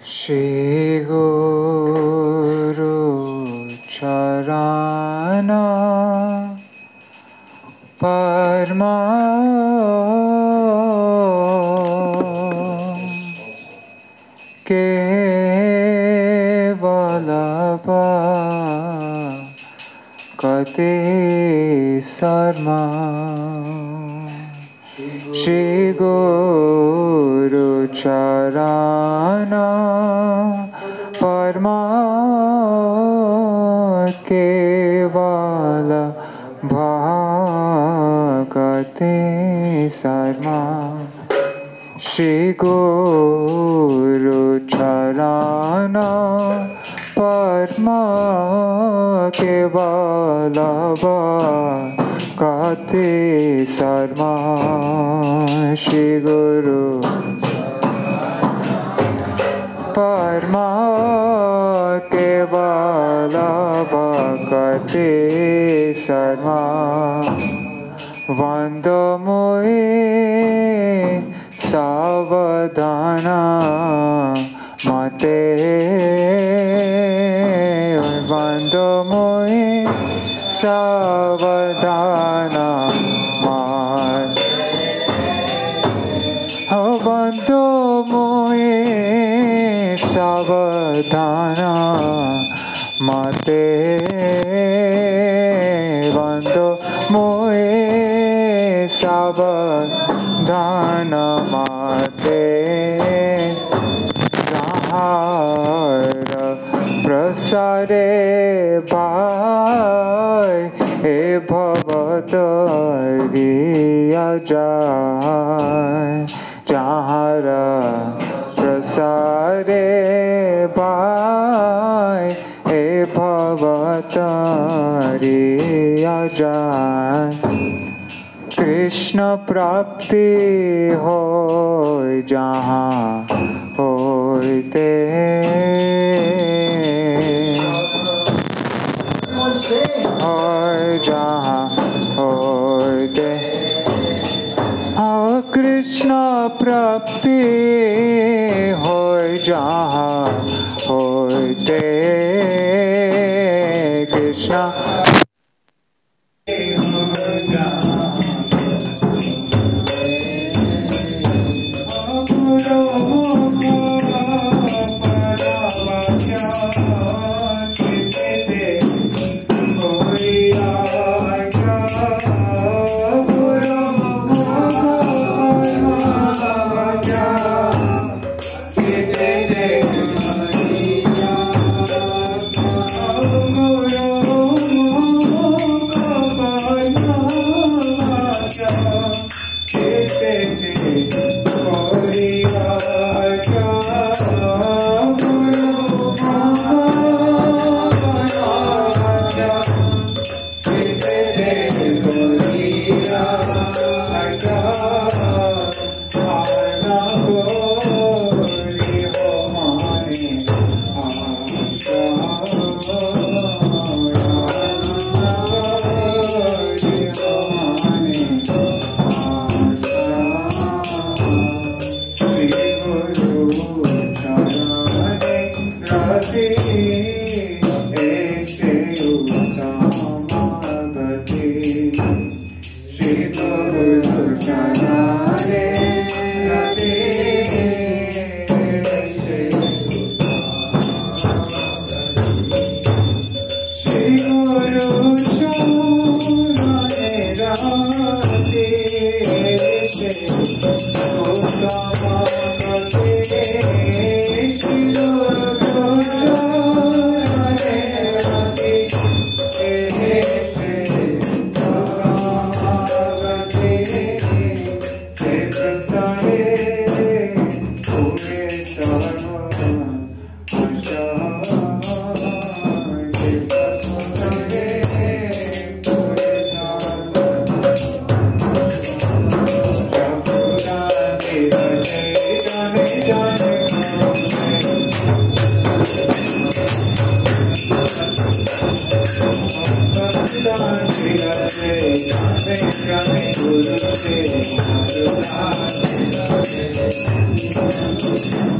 Shri Guru Charana Parma Kevalabha Kate Sarma Shri Guru Charana Parma Kevala Bhagate Sarma Shri Guru Charana Parma Kevala Bhagate Sarma Shri Guru Parma Kevala Bhagate Sarma Vandamoe Savadhana Mate Vandamoe Savadhana Mate Vandamoe Savadhana Mate Vandamoe Savadhana Mate Sahara Prasare Bhai E Bhavatariya Jai Jahara Prasare Bhai E Bhavatariya Jai Krishna Prapti hoy jahan hoite hoy jahan hoite Krishna Prapti hoy jahan hoite Krishna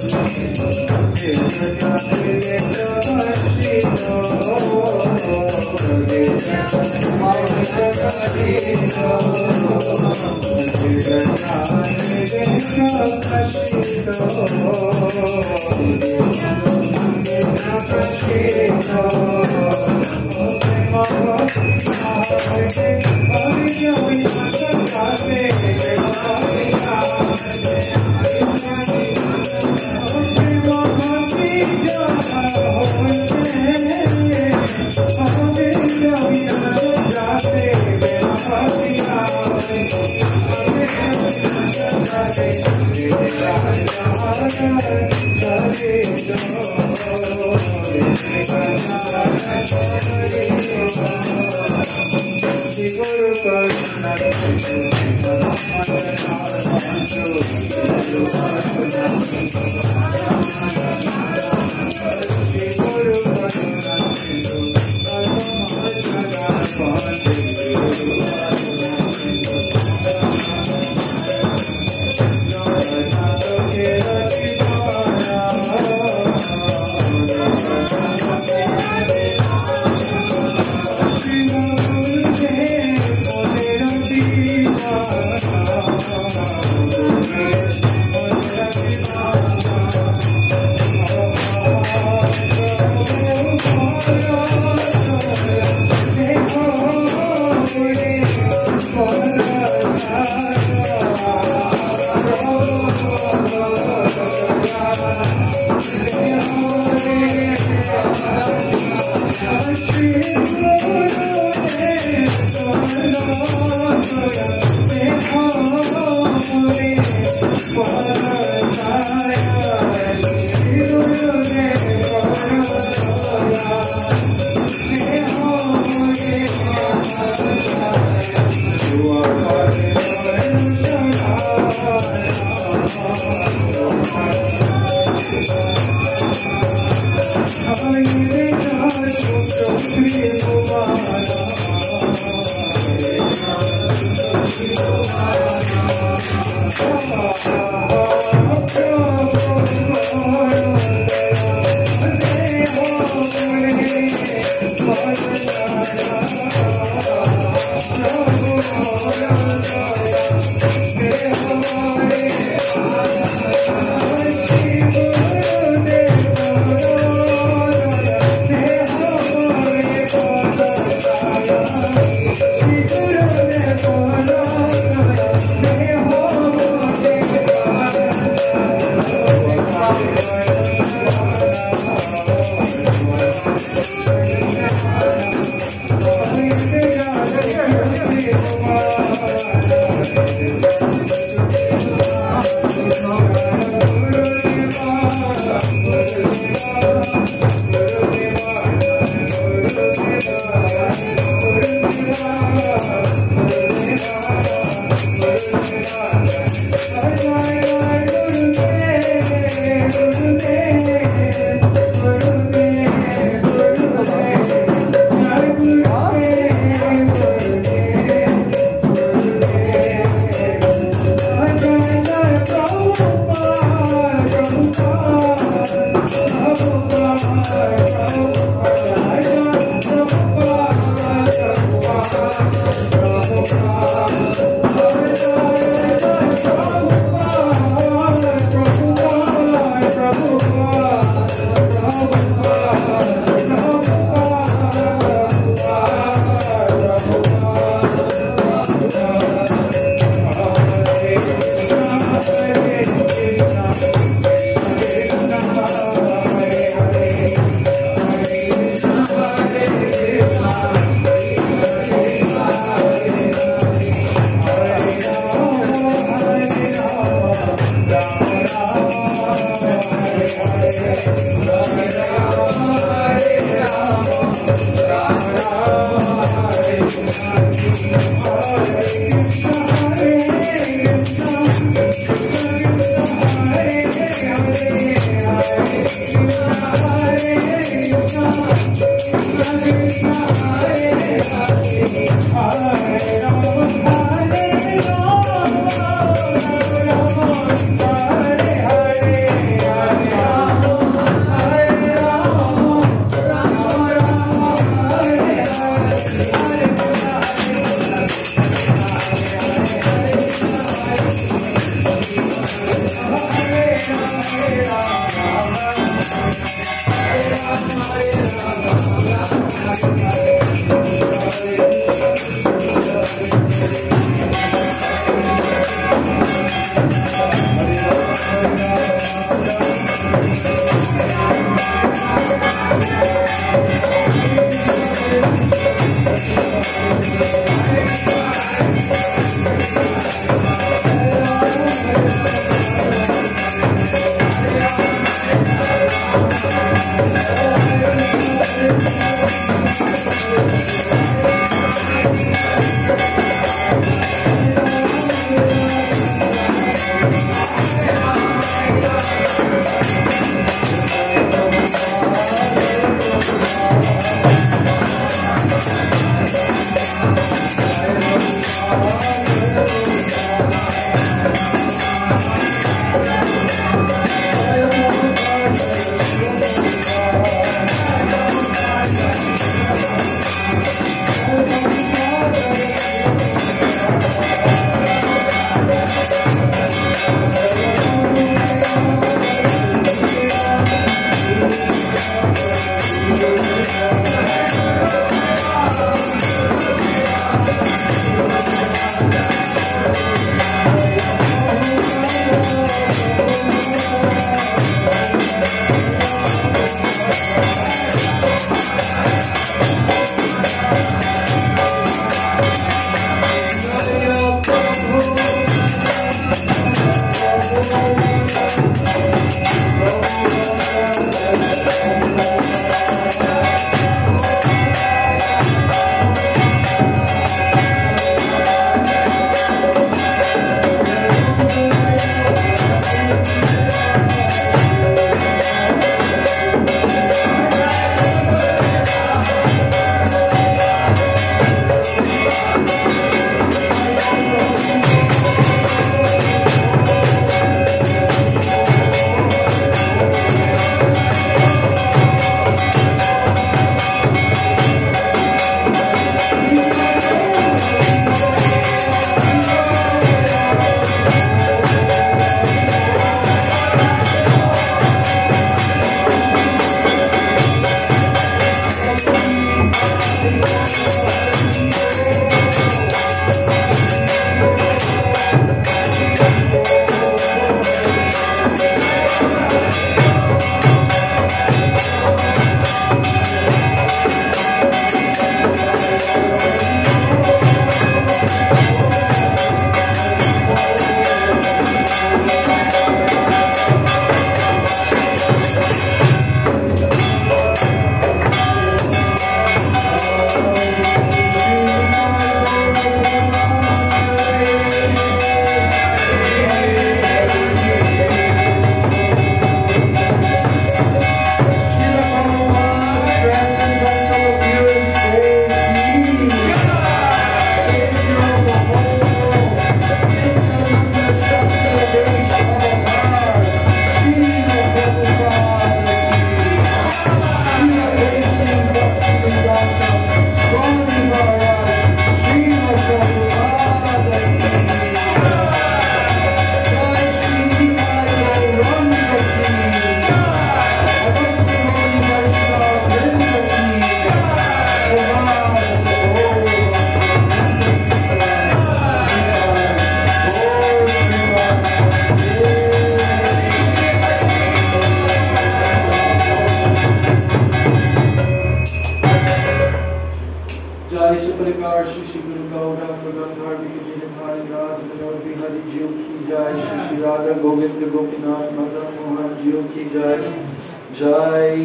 Oh Radha Govind Gopinath Madan Mohan जियो की जय। जय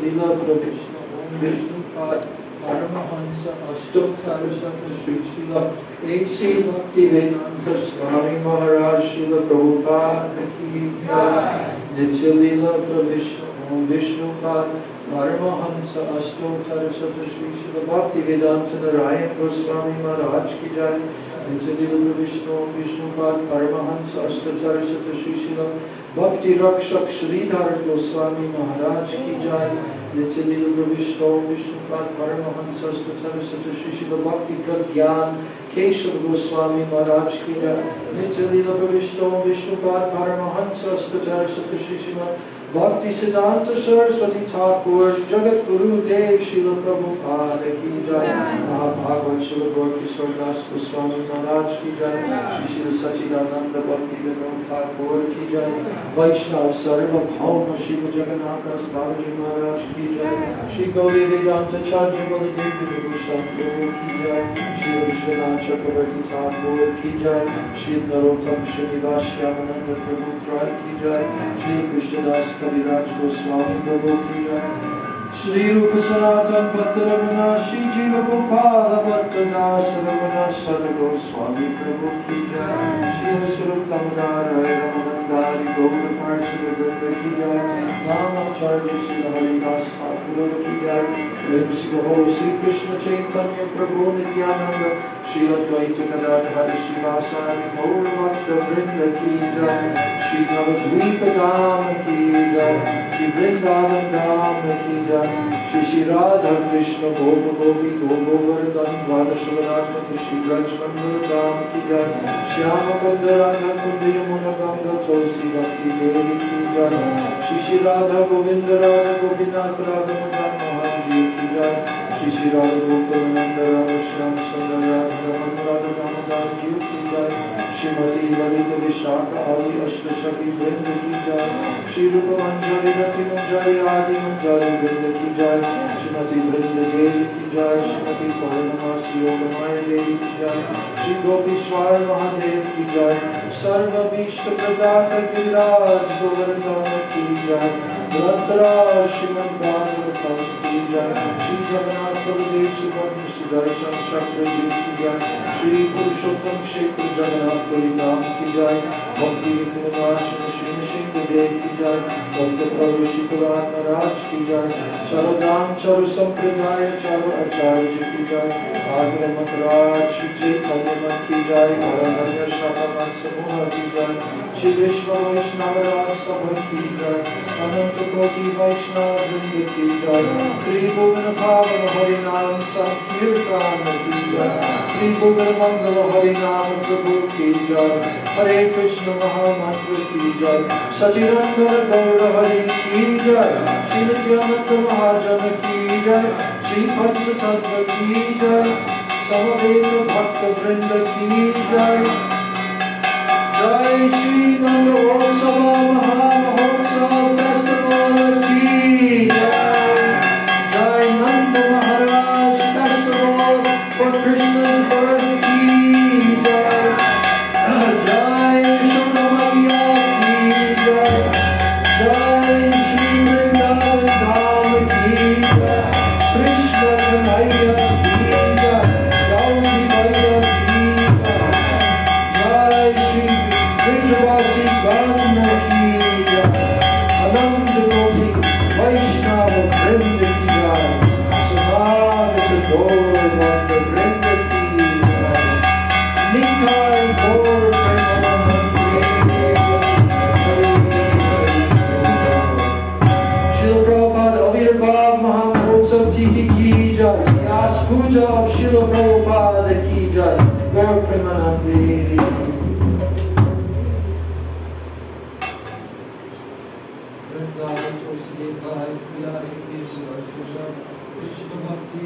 लीला प्रविष्णु विष्णुपाद परमहंस अष्टोत्तर शत Shri Srila A.C. Bhaktivedanta Swami Maharaj Srila Prabhupada की जय। नित्य लीला प्रविष्णु विष्णुपाद परमहंस अष्टोत्तर शत श्री श्रील भक्तिवेदांत नारायण गोस्वामी महाराज की जय। नित्य लीला विष्णु विष्णुपाद परमहंस अष्टोत्तर शत श्री श्रील भक्ति रक्षक श्रीधर गोस्वामी महाराज की जय। नित्य लीला विष्णु विष्णुपाद परमहंस अष्टोत्तर शत श्री श्रील भक्ति प्रज्ञान केशव गोस्वामी महाराज की जय। नित्य लीला विष्णु विष्णुपाद परमहंस अष्टोत्तर शत श्री श्रील भक्ति सिद्धांत सरस्वती ठाकुर जगत गुरुदेव श्रील प्रभुपाद की जय। महाभागवत श्रील गौरकिशोर दास गोस्वामी महाराज की जय। श्री श्री सच्चिदानंद भक्ति विनोद ठाकुर की जय। वैष्णव सर्वभौम श्री जगन्नाथ दास बाबूजी महाराज की जय। श्री गौरी वेदांत आचार्य बलदेव विभूषण प्रभु की जय। श्री विश्वनाथ चक्रवर्ती ठाकुर की जय। श्री नरोत्तम श्रीनिवास श्यामानंद प्रभु त्राय की जय। श्री कृष्णदास कविराज गोस्वामी प्रभु की जय। श्री रूप सनातन भक्त रघुनाथ श्री जीव गोपाल भक्त दास रघुनाथ सर गोस्वामी प्रभु की जय। श्री स्वरूप कमलार रमनंदारी गौर पार्षद वृंद की जय। नामाचार्य श्री हरिदास ठाकुर की जय। प्रेम सिंह श्री कृष्ण चैतन्य प्रभु नित्यानंद श्री अद्वैत गदाधर श्रीवासादि गौर भक्त वृंद की जय। श्री नवद्वीप धाम की जय। श्री वृंदावन धाम की जय। श्री श्री राधा कृष्ण गोप गोपी गोवर्धन द्वादश वरात्मक श्री ब्रज मंडल धाम की जय। श्याम कुंद राधा कुंद यमुना गंगा तुलसी भक्ति देवी की जय। श्री श्री राधा गोविंद राधा गोपीनाथ राधा मदन मोहन जी की जय। श्री श्री राधा गोकुल नंद राधा श्याम सुंदर राधा रमन राधा दामोदर जी की जय। श्रीमती ललित विशाखा आदि अष्टसखी वृंद की जय। श्री रूप मंजरी रति मंजरी आदि मंजरी वृंद की जय। श्रीमती वृंद देवी की जय। श्रीमती पौर्णमासी योगमाया देवी की जय। श्री गोपीश्वर महादेव की जय। सर्वभीष्ट प्रदाता गिरिराज गोवर्धन की जय। ग्रंथराज श्रीमद् भागवतम की जय। श्री जगन्नाथ बलदेव सुभद्र सुदर्शन चक्र जी की जय। श्री पुरुषोत्तम क्षेत्र जगन्नाथ पुरी धाम की जय। भक्ति विपुलनाश श्री सिंहदेव की जय। भक्त प्रभु श्री पुराण महाराज की जय। चारो धाम चारो संप्रदाय चारो आचार्य जी की जय। आग्रह मतराज श्री चैतन्य की जय। अरण्य शाखा समूह की जय। श्री विश्व वैष्णव राज सभा की जय। अनंत कोटि वैष्णव वृंद की जय। त्रिभुवन पावन हरि नाम संकीर्तन की जय। त्रिभुवन मंगल हरि नाम प्रभु की जय। हरे कृष्ण महामंत्र की जय। सचिदानंद गौर हरि की जय। श्री नित्यानंद महाजन की जय। श्री पंच तत्व की जय। समवेत भक्त वृंद की जय। जय श्री नंदोत्सव महामहोत्सव फेस्टिवल की जय। जय नंद महाराज फेस्टिवल फॉर कृष्ण's birth की जय। जय यशोदा मैया की जय। जय श्री वृंदावन धाम की जय। कृष्ण कन्हैया की जय। गौरी मैया की जय। जय श्री ब्रजवासी गण की जय। अनंत कोटि वैष्णव वृंद की जय। समागत गौर भक्त वृंद की जय। निताय गौर प्रेमानंद श्रील प्रभुपाद आविर्भाव महामहोत्सव तिथि की जय। व्यास पूजा of श्रील प्रभुपाद की जय। गौर प्रेमानंद कृष्ण भक्ति